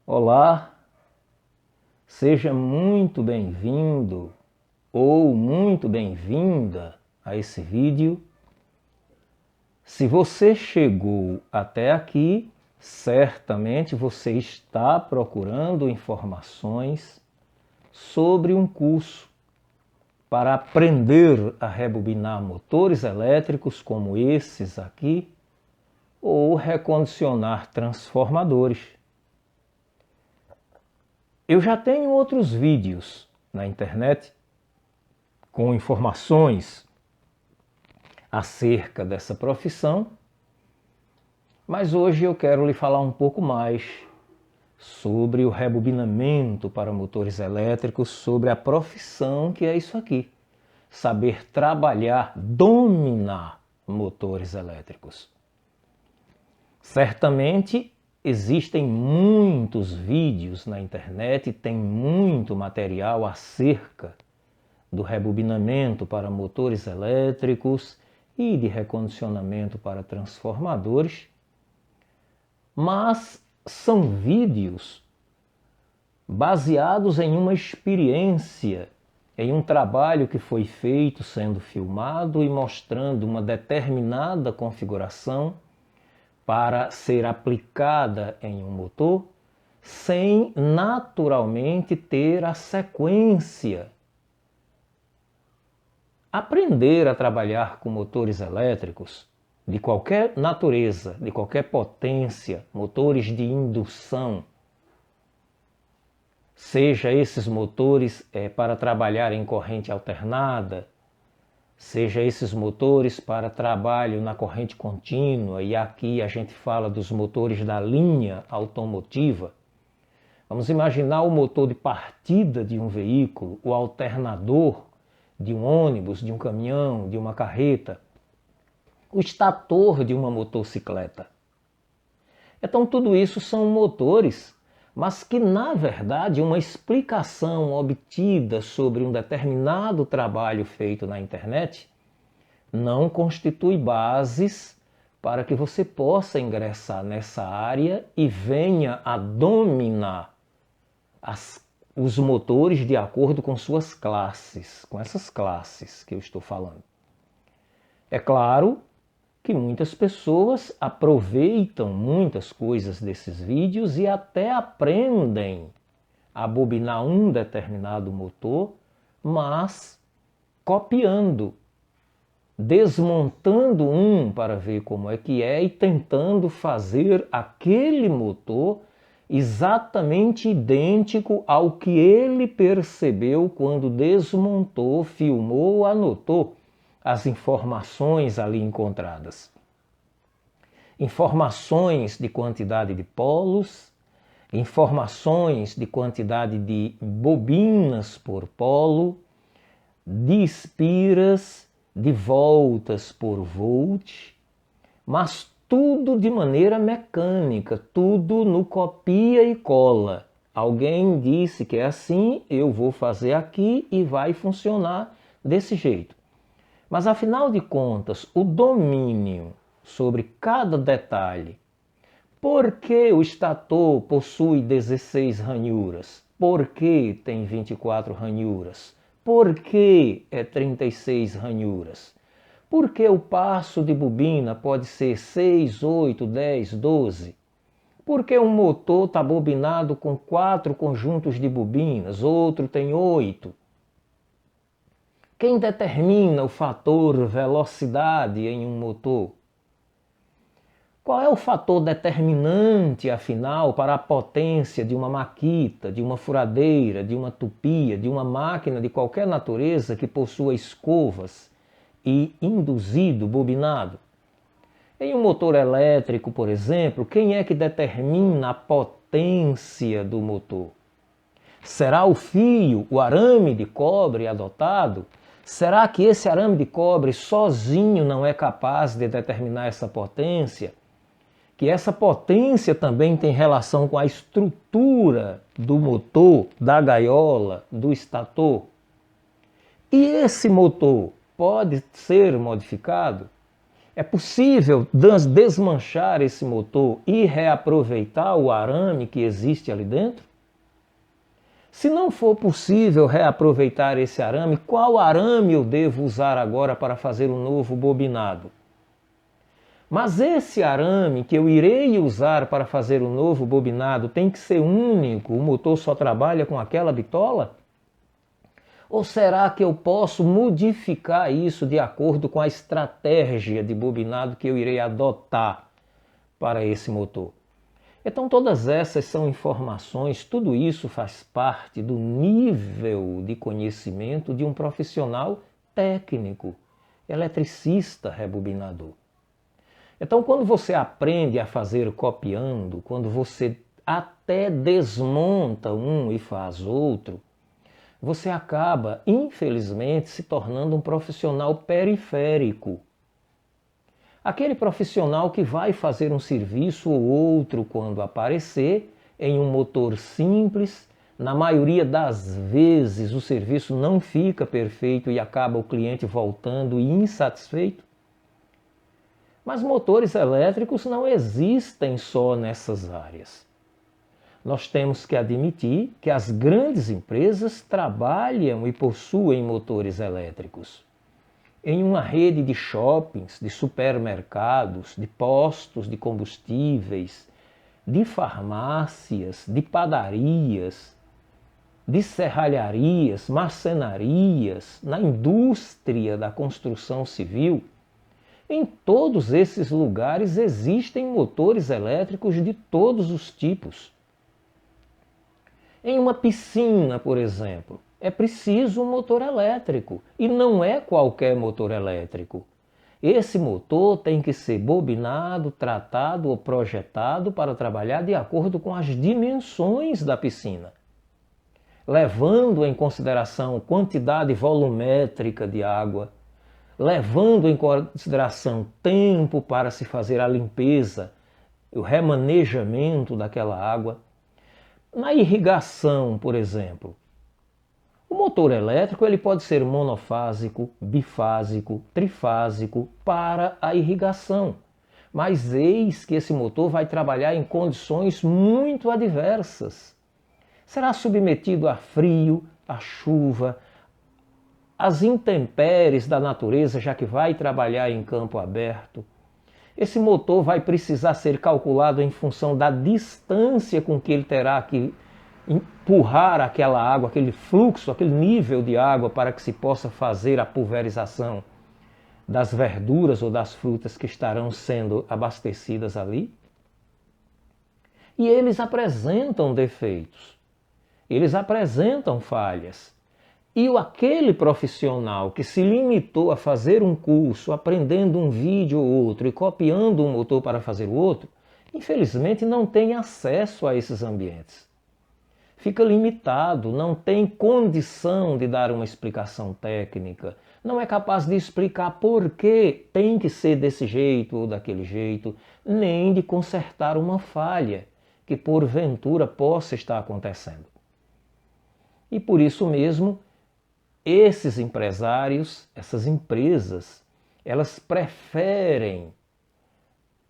Olá, seja muito bem-vindo ou muito bem-vinda a esse vídeo. Se você chegou até aqui, certamente você está procurando informações sobre um curso para aprender a rebobinar motores elétricos como esses aqui ou recondicionar transformadores. Eu já tenho outros vídeos na internet com informações acerca dessa profissão, mas hoje eu quero lhe falar um pouco mais sobre o rebobinamento para motores elétricos, sobre a profissão que é isso aqui, saber trabalhar, dominar motores elétricos. Certamente existem muitos vídeos na internet, tem muito material acerca do rebobinamento para motores elétricos e de recondicionamento para transformadores, mas são vídeos baseados em uma experiência, em um trabalho que foi feito sendo filmado e mostrando uma determinada configuração para ser aplicada em um motor, sem naturalmente ter a sequência. Aprender a trabalhar com motores elétricos de qualquer natureza, de qualquer potência, motores de indução, seja esses motores para trabalhar em corrente alternada, seja esses motores para trabalho na corrente contínua, e aqui a gente fala dos motores da linha automotiva. Vamos imaginar o motor de partida de um veículo, o alternador de um ônibus, de um caminhão, de uma carreta, o estator de uma motocicleta. Então tudo isso são motores, mas que na verdade uma explicação obtida sobre um determinado trabalho feito na internet não constitui bases para que você possa ingressar nessa área e venha a dominar os motores de acordo com suas classes, com essas classes que eu estou falando. É claro que muitas pessoas aproveitam muitas coisas desses vídeos e até aprendem a bobinar um determinado motor, mas copiando, desmontando um para ver como é que é e tentando fazer aquele motor exatamente idêntico ao que ele percebeu quando desmontou, filmou, anotou as informações ali encontradas. Informações de quantidade de polos, informações de quantidade de bobinas por polo, de espiras, de voltas por volt, mas tudo de maneira mecânica, tudo no copia e cola. Alguém disse que é assim, eu vou fazer aqui e vai funcionar desse jeito. Mas afinal de contas, o domínio sobre cada detalhe, por que o estator possui 16 ranhuras? Por que tem 24 ranhuras? Por que é 36 ranhuras? Por que o passo de bobina pode ser 6, 8, 10, 12? Por que um motor está bobinado com 4 conjuntos de bobinas, outro tem 8? Quem determina o fator velocidade em um motor? Qual é o fator determinante, afinal, para a potência de uma maquita, de uma furadeira, de uma tupia, de uma máquina de qualquer natureza que possua escovas e induzido, bobinado? Em um motor elétrico, por exemplo, quem é que determina a potência do motor? Será o fio, o arame de cobre adotado? Será que esse arame de cobre sozinho não é capaz de determinar essa potência? Que essa potência também tem relação com a estrutura do motor, da gaiola, do estator? E esse motor pode ser modificado? É possível desmanchar esse motor e reaproveitar o arame que existe ali dentro? Se não for possível reaproveitar esse arame, qual arame eu devo usar agora para fazer um novo bobinado? Mas esse arame que eu irei usar para fazer o novo bobinado tem que ser único? O motor só trabalha com aquela bitola? Ou será que eu posso modificar isso de acordo com a estratégia de bobinado que eu irei adotar para esse motor? Então todas essas são informações, tudo isso faz parte do nível de conhecimento de um profissional técnico, eletricista rebobinador. Então quando você aprende a fazer copiando, quando você até desmonta um e faz outro, você acaba, infelizmente, se tornando um profissional periférico. Aquele profissional que vai fazer um serviço ou outro quando aparecer, em um motor simples, na maioria das vezes o serviço não fica perfeito e acaba o cliente voltando insatisfeito. Mas motores elétricos não existem só nessas áreas. Nós temos que admitir que as grandes empresas trabalham e possuem motores elétricos. Em uma rede de shoppings, de supermercados, de postos de combustíveis, de farmácias, de padarias, de serralharias, marcenarias, na indústria da construção civil, em todos esses lugares existem motores elétricos de todos os tipos. Em uma piscina, por exemplo, é preciso um motor elétrico e não é qualquer motor elétrico. Esse motor tem que ser bobinado, tratado ou projetado para trabalhar de acordo com as dimensões da piscina, levando em consideração quantidade volumétrica de água, levando em consideração tempo para se fazer a limpeza, o remanejamento daquela água. Na irrigação, por exemplo, o motor elétrico ele pode ser monofásico, bifásico, trifásico para a irrigação. Mas eis que esse motor vai trabalhar em condições muito adversas. Será submetido a frio, a chuva, às intempéries da natureza, já que vai trabalhar em campo aberto. Esse motor vai precisar ser calculado em função da distância com que ele terá que empurrar aquela água, aquele fluxo, aquele nível de água para que se possa fazer a pulverização das verduras ou das frutas que estarão sendo abastecidas ali. E eles apresentam defeitos, eles apresentam falhas. E aquele profissional que se limitou a fazer um curso, aprendendo um vídeo ou outro e copiando um motor para fazer o outro, infelizmente não tem acesso a esses ambientes. Fica limitado, não tem condição de dar uma explicação técnica, não é capaz de explicar por que tem que ser desse jeito ou daquele jeito, nem de consertar uma falha que porventura possa estar acontecendo. E por isso mesmo, esses empresários, essas empresas, elas preferem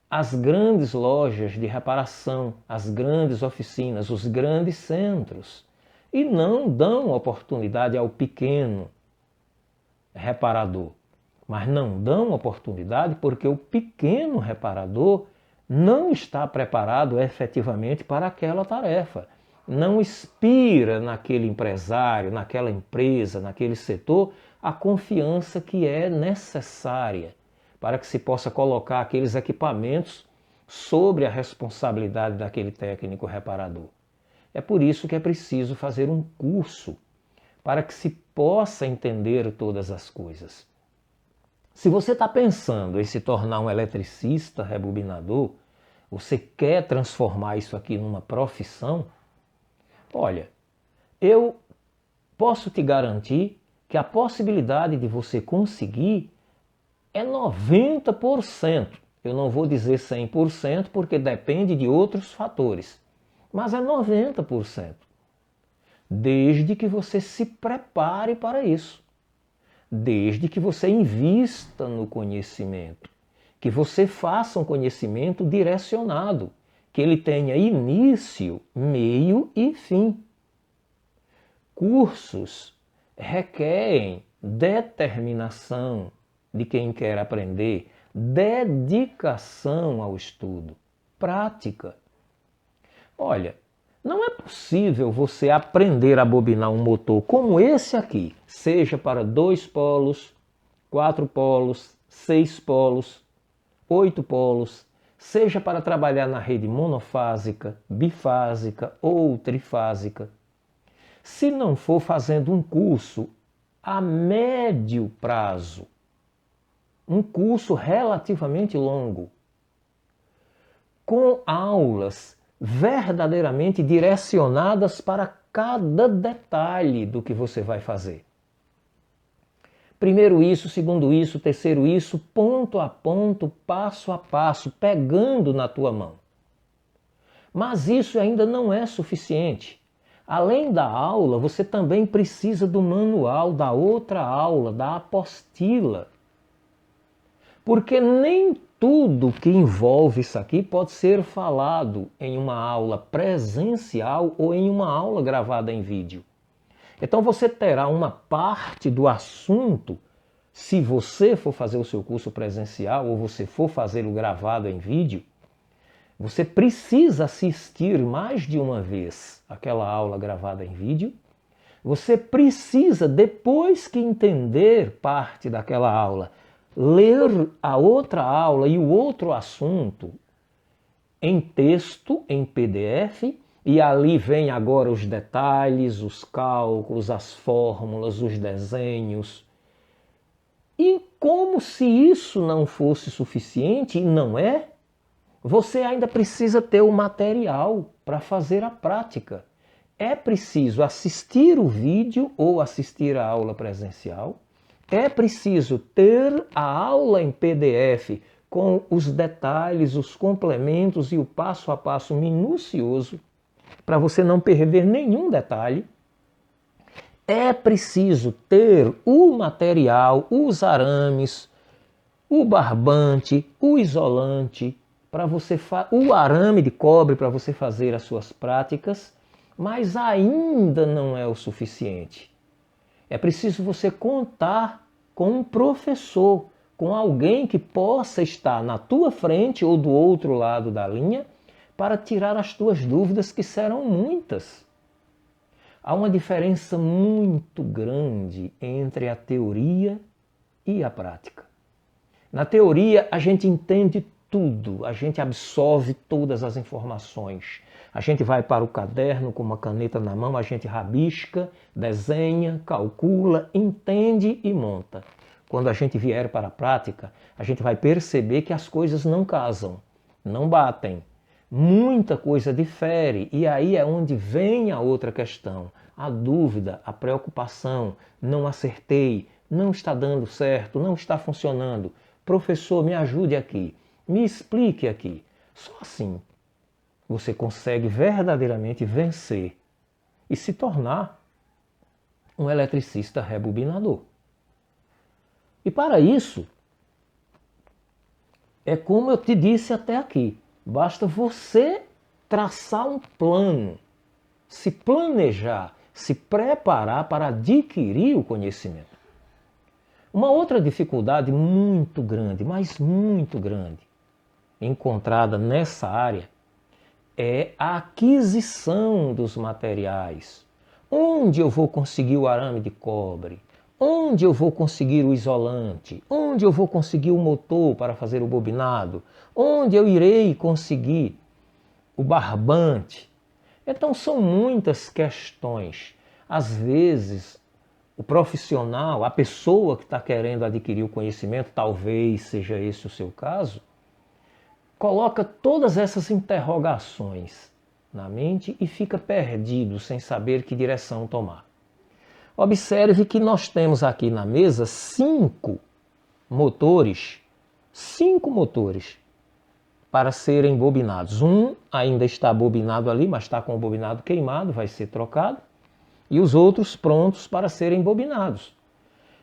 as grandes lojas de reparação, as grandes oficinas, os grandes centros, e não dão oportunidade ao pequeno reparador. Mas não dão oportunidade porque o pequeno reparador não está preparado efetivamente para aquela tarefa. Não inspira naquele empresário, naquela empresa, naquele setor, a confiança que é necessária para que se possa colocar aqueles equipamentos sobre a responsabilidade daquele técnico reparador. É por isso que é preciso fazer um curso para que se possa entender todas as coisas. Se você está pensando em se tornar um eletricista rebobinador, você quer transformar isso aqui numa profissão, olha, eu posso te garantir que a possibilidade de você conseguir é 90%. Eu não vou dizer 100% porque depende de outros fatores, mas é 90%. Desde que você se prepare para isso. Desde que você invista no conhecimento. que você faça um conhecimento direcionado, que ele tenha início, meio e fim. Cursos requerem determinação de quem quer aprender, dedicação ao estudo, prática. Olha, não é possível você aprender a bobinar um motor como esse aqui, seja para 2 polos, 4 polos, 6 polos, 8 polos, seja para trabalhar na rede monofásica, bifásica ou trifásica, se não for fazendo um curso a médio prazo, um curso relativamente longo, com aulas verdadeiramente direcionadas para cada detalhe do que você vai fazer. Primeiro isso, segundo isso, terceiro isso, ponto a ponto, passo a passo, pegando na tua mão. Mas isso ainda não é suficiente. Além da aula, você também precisa do manual, da outra aula, da apostila. Porque nem tudo que envolve isso aqui pode ser falado em uma aula presencial ou em uma aula gravada em vídeo. Então você terá uma parte do assunto, se você for fazer o seu curso presencial ou você for fazer o gravado em vídeo, você precisa assistir mais de uma vez aquela aula gravada em vídeo. Você precisa, depois que entender parte daquela aula, ler a outra aula e o outro assunto em texto, em PDF, e ali vem agora os detalhes, os cálculos, as fórmulas, os desenhos. E como se isso não fosse suficiente, e não é, você ainda precisa ter o material para fazer a prática. É preciso assistir o vídeo ou assistir a aula presencial. É preciso ter a aula em PDF com os detalhes, os complementos e o passo a passo minucioso para você não perder nenhum detalhe. É preciso ter o material, os arames, o barbante, o isolante, para você o arame de cobre para você fazer as suas práticas, mas ainda não é o suficiente. É preciso você contar com um professor, com alguém que possa estar na tua frente ou do outro lado da linha para tirar as tuas dúvidas, que serão muitas. Há uma diferença muito grande entre a teoria e a prática. Na teoria, a gente entende tudo, a gente absorve todas as informações. A gente vai para o caderno com uma caneta na mão, a gente rabisca, desenha, calcula, entende e monta. Quando a gente vier para a prática, a gente vai perceber que as coisas não casam, não batem. Muita coisa difere, e aí é onde vem a outra questão. A dúvida, a preocupação, não acertei, não está dando certo, não está funcionando. Professor, me ajude aqui, me explique aqui. Só assim você consegue verdadeiramente vencer e se tornar um eletricista rebobinador. E para isso, é como eu te disse até aqui, basta você traçar um plano, se planejar, se preparar para adquirir o conhecimento. Uma outra dificuldade muito grande, mas muito grande, encontrada nessa área, é a aquisição dos materiais. Onde eu vou conseguir o arame de cobre? Onde eu vou conseguir o isolante? Onde eu vou conseguir o motor para fazer o bobinado? Onde eu irei conseguir o barbante? Então são muitas questões. Às vezes, o profissional, a pessoa que está querendo adquirir o conhecimento, talvez seja esse o seu caso, coloca todas essas interrogações na mente e fica perdido, sem saber que direção tomar. Observe que nós temos aqui na mesa 5 motores para serem bobinados. Um ainda está bobinado ali, mas está com o bobinado queimado, vai ser trocado. E os outros prontos para serem bobinados.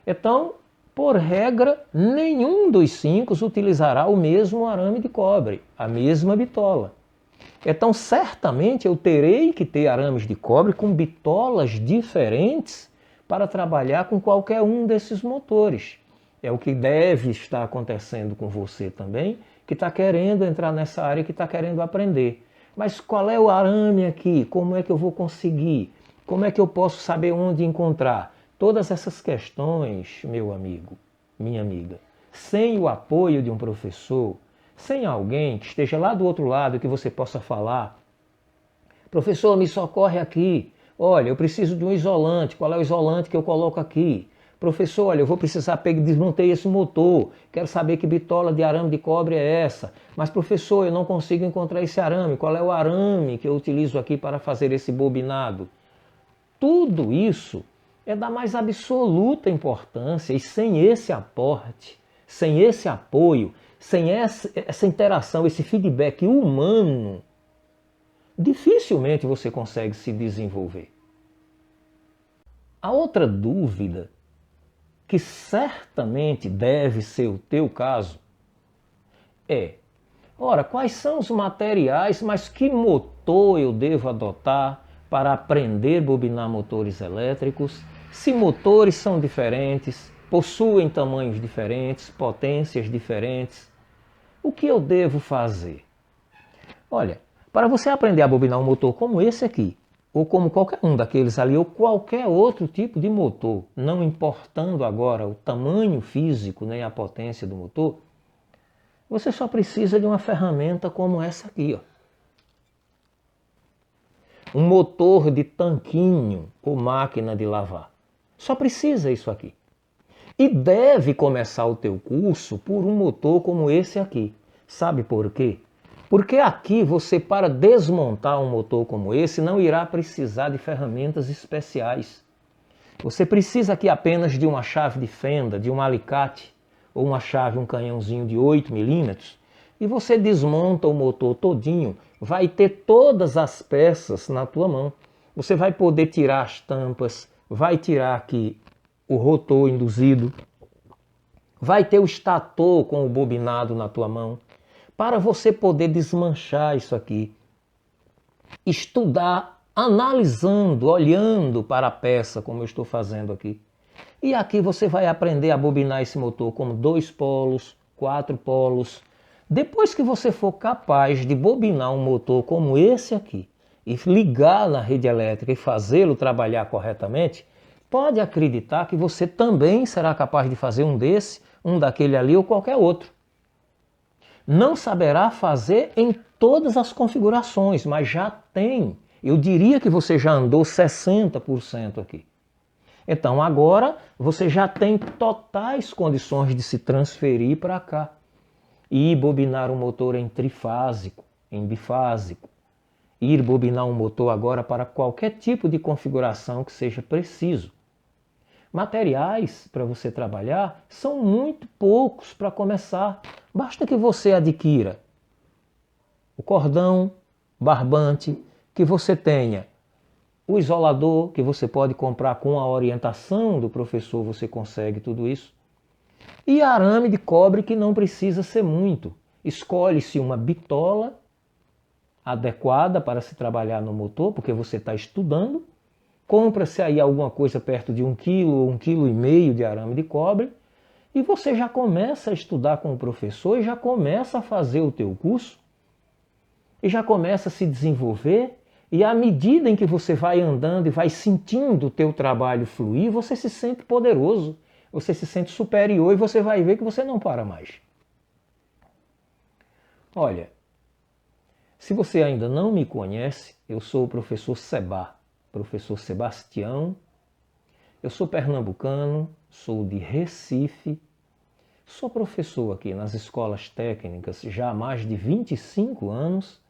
Então, por regra, nenhum dos 5 utilizará o mesmo arame de cobre, a mesma bitola. Então, certamente, eu terei que ter arames de cobre com bitolas diferentes para trabalhar com qualquer um desses motores. É o que deve estar acontecendo com você também, que está querendo entrar nessa área, que está querendo aprender. Mas qual é o arame aqui? Como é que eu vou conseguir? Como é que eu posso saber onde encontrar? Todas essas questões, meu amigo, minha amiga, sem o apoio de um professor, sem alguém que esteja lá do outro lado que você possa falar: professor, me socorre aqui. Olha, eu preciso de um isolante. Qual é o isolante que eu coloco aqui? Professor, olha, eu vou precisar desmontei esse motor. Quero saber que bitola de arame de cobre é essa. Mas professor, eu não consigo encontrar esse arame. Qual é o arame que eu utilizo aqui para fazer esse bobinado? Tudo isso é da mais absoluta importância, e sem esse aporte, sem esse apoio, sem essa interação, esse feedback humano, dificilmente você consegue se desenvolver. A outra dúvida, que certamente deve ser o teu caso, é: ora, quais são os materiais, mas que motor eu devo adotar para aprender a bobinar motores elétricos? Se motores são diferentes, possuem tamanhos diferentes, potências diferentes, o que eu devo fazer? Olha, para você aprender a bobinar um motor como esse aqui, ou como qualquer um daqueles ali, ou qualquer outro tipo de motor, não importando agora o tamanho físico nem a potência do motor, você só precisa de uma ferramenta como essa aqui, ó. Um motor de tanquinho ou máquina de lavar. Só precisa isso aqui. E deve começar o teu curso por um motor como esse aqui. Sabe por quê? Porque aqui você, para desmontar um motor como esse, não irá precisar de ferramentas especiais. Você precisa aqui apenas de uma chave de fenda, de um alicate, ou uma chave, um canhãozinho de 8 milímetros, e você desmonta o motor todinho, vai ter todas as peças na tua mão. Você vai poder tirar as tampas, vai tirar aqui o rotor induzido, vai ter o estator com o bobinado na tua mão, para você poder desmanchar isso aqui, estudar, analisando, olhando para a peça, como eu estou fazendo aqui. E aqui você vai aprender a bobinar esse motor como 2 polos, 4 polos. Depois que você for capaz de bobinar um motor como esse aqui, e ligar na rede elétrica e fazê-lo trabalhar corretamente, pode acreditar que você também será capaz de fazer um desse, um daquele ali ou qualquer outro. Não saberá fazer em todas as configurações, mas já tem. Eu diria que você já andou 60% aqui. Então agora você já tem totais condições de se transferir para cá e bobinar um motor em trifásico, em bifásico. Ir bobinar um motor agora para qualquer tipo de configuração que seja preciso. Materiais para você trabalhar são muito poucos para começar. Basta que você adquira o cordão, barbante, que você tenha o isolador, que você pode comprar com a orientação do professor, você consegue tudo isso. E arame de cobre, que não precisa ser muito. Escolhe-se uma bitola adequada para se trabalhar no motor, porque você está estudando. Compra-se aí alguma coisa perto de 1 kg ou 1,5 kg de arame de cobre e você já começa a estudar com o professor e já começa a fazer o teu curso e já começa a se desenvolver, e à medida em que você vai andando e vai sentindo o teu trabalho fluir, você se sente poderoso, você se sente superior e você vai ver que você não para mais. Olha, se você ainda não me conhece, eu sou o professor Seba, professor Sebastião. Eu sou pernambucano, sou de Recife, sou professor aqui nas escolas técnicas já há mais de 25 anos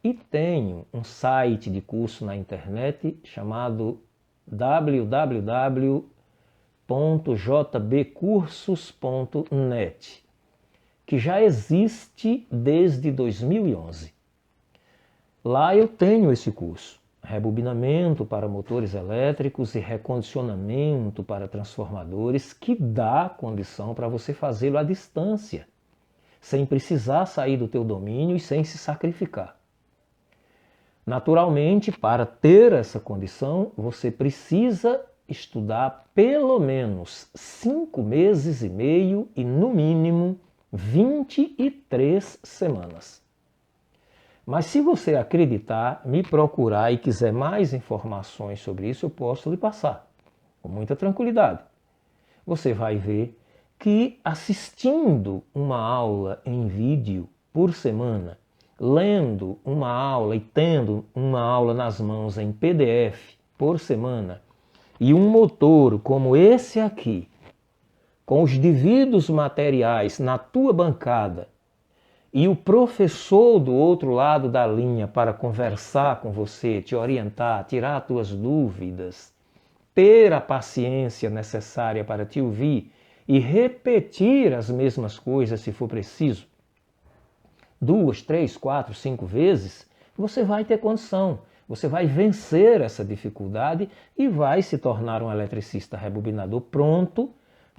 e tenho um site de curso na internet chamado www.jbcursos.net, que já existe desde 2011. Lá eu tenho esse curso. rebobinamento para motores elétricos e recondicionamento para transformadores, que dá condição para você fazê-lo à distância, sem precisar sair do teu domínio e sem se sacrificar. Naturalmente, para ter essa condição, você precisa estudar pelo menos 5 meses e meio e, no mínimo, 23 semanas. Mas se você acreditar, me procurar e quiser mais informações sobre isso, eu posso lhe passar, com muita tranquilidade. Você vai ver que assistindo uma aula em vídeo por semana, lendo uma aula e tendo uma aula nas mãos em PDF por semana, e um motor como esse aqui, com os devidos materiais na tua bancada, e o professor do outro lado da linha para conversar com você, te orientar, tirar as tuas dúvidas, ter a paciência necessária para te ouvir e repetir as mesmas coisas se for preciso, 2, 3, 4, 5 vezes, você vai ter condição. Você vai vencer essa dificuldade e vai se tornar um eletricista rebobinador pronto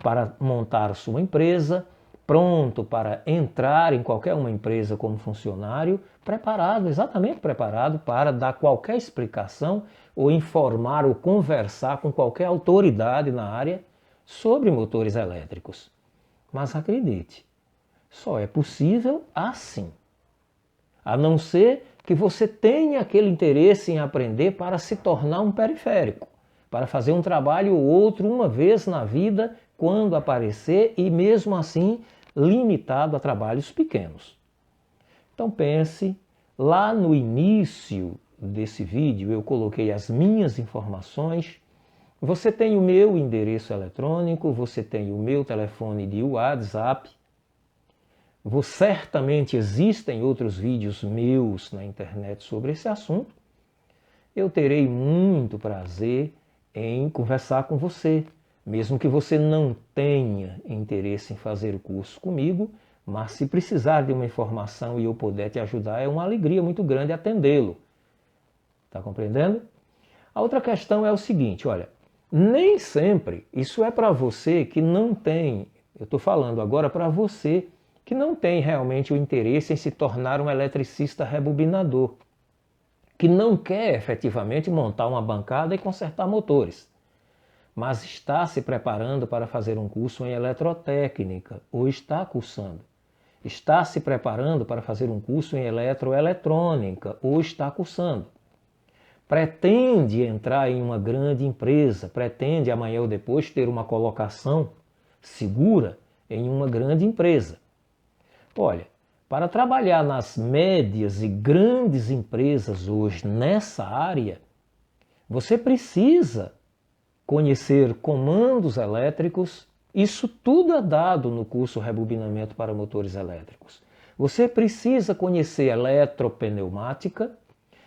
para montar sua empresa, pronto para entrar em qualquer uma empresa como funcionário, preparado, exatamente preparado para dar qualquer explicação ou informar ou conversar com qualquer autoridade na área sobre motores elétricos. Mas acredite, só é possível assim. A não ser que você tenha aquele interesse em aprender para se tornar um periférico, para fazer um trabalho ou outro uma vez na vida, quando aparecer, e mesmo assim limitado a trabalhos pequenos. Então pense, lá no início desse vídeo eu coloquei as minhas informações. Você tem o meu endereço eletrônico, você tem o meu telefone de WhatsApp. Certamente existem outros vídeos meus na internet sobre esse assunto. Eu terei muito prazer em conversar com você, mesmo que você não tenha interesse em fazer o curso comigo, mas se precisar de uma informação e eu puder te ajudar, é uma alegria muito grande atendê-lo. Está compreendendo? A outra questão é o seguinte, olha, nem sempre, isso é para você que não tem, eu estou falando agora para você que não tem realmente o interesse em se tornar um eletricista rebobinador, que não quer efetivamente montar uma bancada e consertar motores, mas está se preparando para fazer um curso em eletrotécnica, ou está cursando. Está se preparando para fazer um curso em eletroeletrônica, ou está cursando. Pretende entrar em uma grande empresa, pretende amanhã ou depois ter uma colocação segura em uma grande empresa. Olha, para trabalhar nas médias e grandes empresas hoje nessa área, você precisa conhecer comandos elétricos. Isso tudo é dado no curso Rebobinamento para Motores Elétricos. Você precisa conhecer eletropneumática.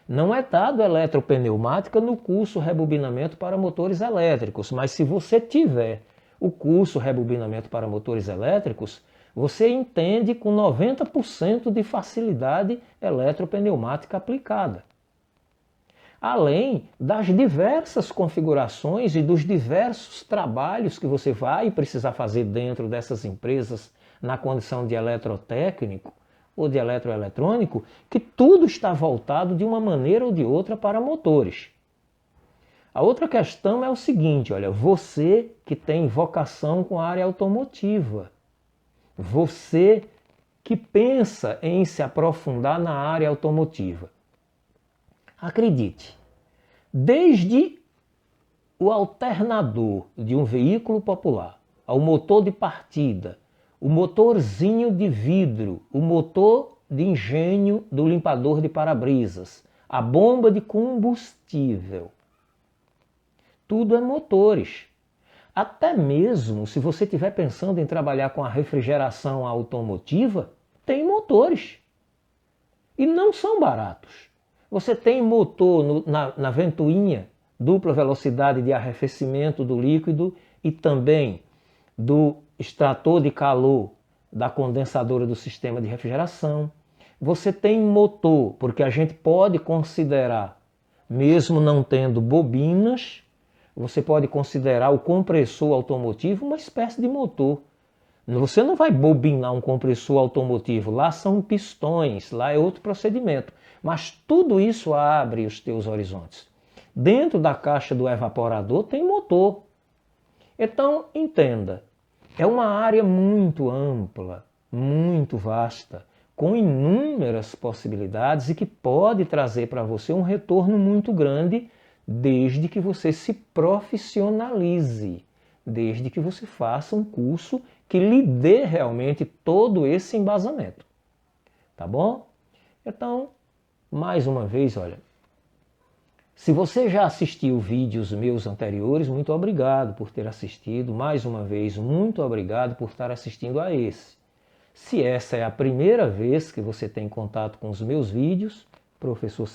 Não é dado eletropneumática no curso Rebobinamento para Motores Elétricos, mas se você tiver o curso Rebobinamento para Motores Elétricos, você entende com 90% de facilidade eletropneumática aplicada. Além das diversas configurações e dos diversos trabalhos que você vai precisar fazer dentro dessas empresas na condição de eletrotécnico ou de eletroeletrônico, que tudo está voltado de uma maneira ou de outra para motores. A outra questão é o seguinte, olha, você que tem vocação com a área automotiva, você que pensa em se aprofundar na área automotiva, acredite, desde o alternador de um veículo popular, ao motor de partida, o motorzinho de vidro, o motor de engenho do limpador de para-brisas, a bomba de combustível, tudo é motores. Até mesmo se você estiver pensando em trabalhar com a refrigeração automotiva, tem motores. E não são baratos. Você tem motor na ventoinha, dupla velocidade de arrefecimento do líquido e também do extrator de calor da condensadora do sistema de refrigeração. Você tem motor, porque a gente pode considerar mesmo não tendo bobinas, você pode considerar o compressor automotivo uma espécie de motor. Você não vai bobinar um compressor automotivo, lá são pistões, lá é outro procedimento. Mas tudo isso abre os teus horizontes. Dentro da caixa do evaporador tem motor. Então, entenda, é uma área muito ampla, muito vasta, com inúmeras possibilidades e que pode trazer para você um retorno muito grande desde que você se profissionalize, desde que você faça um curso que lhe dê realmente todo esse embasamento. Tá bom? Então, mais uma vez, olha, se você já assistiu vídeos meus anteriores, muito obrigado por ter assistido. Mais uma vez, muito obrigado por estar assistindo a esse. Se essa é a primeira vez que você tem contato com os meus vídeos, professor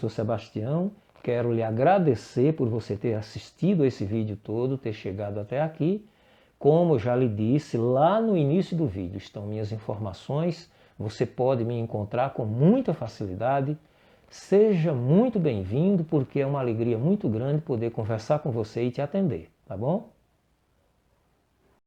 Sebastião, quero lhe agradecer por você ter assistido esse vídeo todo, ter chegado até aqui. Como eu já lhe disse lá no início do vídeo, estão minhas informações, você pode me encontrar com muita facilidade. Seja muito bem-vindo, porque é uma alegria muito grande poder conversar com você e te atender, tá bom?